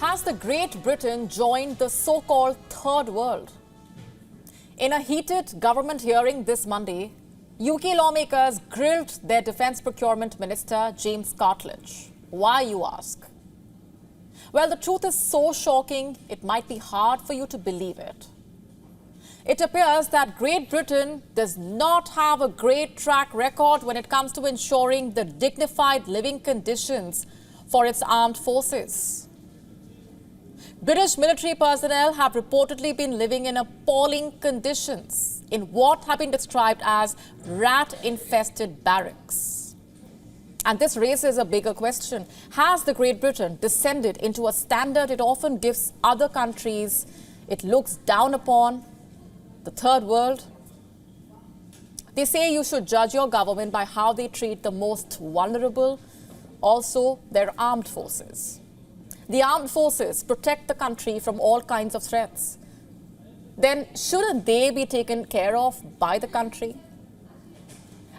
Has the Great Britain joined the so-called Third World? In a heated government hearing this Monday, UK lawmakers grilled their Defence Procurement Minister, James Cartlidge. Why, you ask? Well, the truth is so shocking, it might be hard for you to believe it. It appears that Great Britain does not have a great track record when it comes to ensuring the dignified living conditions for its armed forces. British military personnel have reportedly been living in appalling conditions in what have been described as rat-infested barracks. And this raises a bigger question. Has the Great Britain descended into a standard it often gives other countries it looks down upon, the Third World? They say you should judge your government by how they treat the most vulnerable, also their armed forces. The armed forces protect the country from all kinds of threats. Then shouldn't they be taken care of by the country?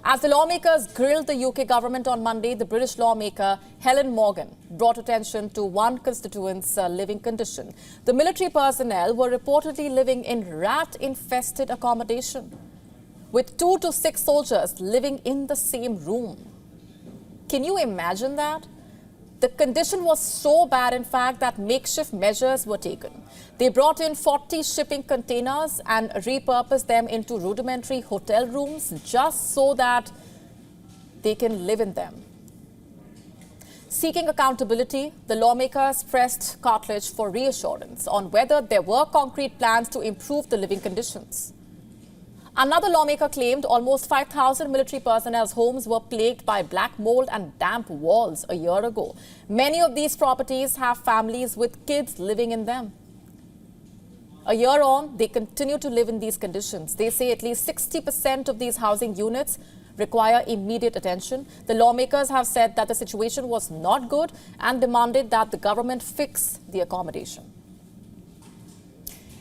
As the lawmakers grilled the UK government on Monday, the British lawmaker Helen Morgan brought attention to one constituent's living condition. The military personnel were reportedly living in rat-infested accommodation, with 2 to 6 soldiers living in the same room. Can you imagine that? The condition was so bad, in fact, that makeshift measures were taken. They brought in 40 shipping containers and repurposed them into rudimentary hotel rooms just so that they can live in them. Seeking accountability, the lawmakers pressed Cartlidge for reassurance on whether there were concrete plans to improve the living conditions. Another lawmaker claimed almost 5,000 military personnel's homes were plagued by black mold and damp walls a year ago. Many of these properties have families with kids living in them. A year on, they continue to live in these conditions. They say at least 60% of these housing units require immediate attention. The lawmakers have said that the situation was not good and demanded that the government fix the accommodation.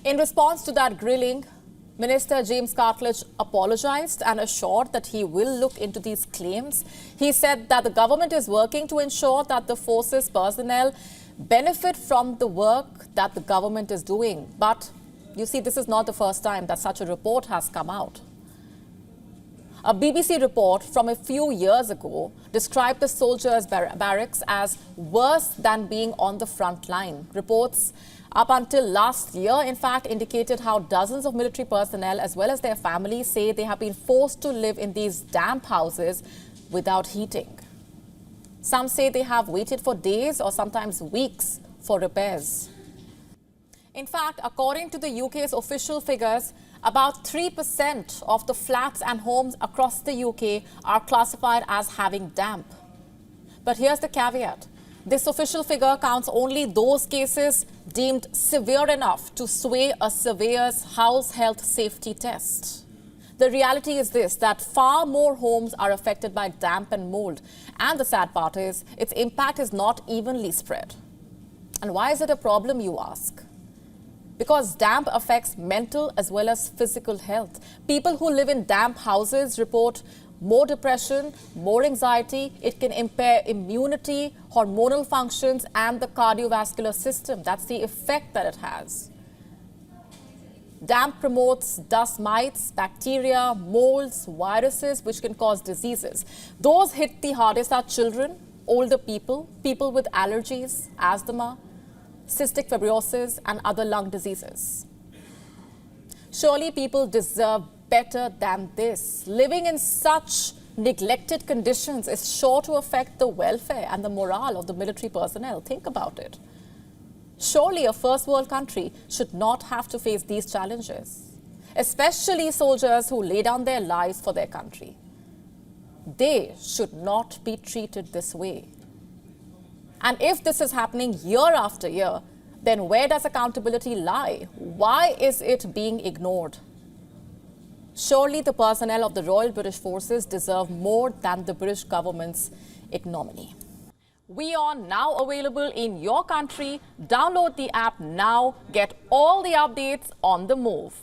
In response to that grilling, Minister James Cartlidge apologized and assured that he will look into these claims. He said that the government is working to ensure that the forces personnel benefit from the work that the government is doing. But you see, this is not the first time that such a report has come out. A BBC report from a few years ago described the soldiers' barracks as worse than being on the front line. Reports up until last year, in fact, indicated how dozens of military personnel as well as their families say they have been forced to live in these damp houses without heating. Some say they have waited for days or sometimes weeks for repairs. In fact, according to the UK's official figures, about 3% of the flats and homes across the UK are classified as having damp. But here's the caveat. This official figure counts only those cases deemed severe enough to sway a surveyor's house health safety test. The reality is this, that far more homes are affected by damp and mold. And the sad part is, its impact is not evenly spread. And why is it a problem, you ask? Because damp affects mental as well as physical health. People who live in damp houses report more depression, more anxiety. It can impair immunity, hormonal functions, and the cardiovascular system. That's the effect that it has. Damp promotes dust mites, bacteria, molds, viruses, which can cause diseases. Those hit the hardest are children, older people, people with allergies, asthma, cystic fibrosis, and other lung diseases. Surely people deserve better than this. Living in such neglected conditions is sure to affect the welfare and the morale of the military personnel. Think about it. Surely a first world country should not have to face these challenges, especially soldiers who lay down their lives for their country. They should not be treated this way. And if this is happening year after year, then where does accountability lie? Why is it being ignored? Surely the personnel of the Royal British Forces deserve more than the British government's ignominy. WION now available in your country. Download the app now. Get all the updates on the move.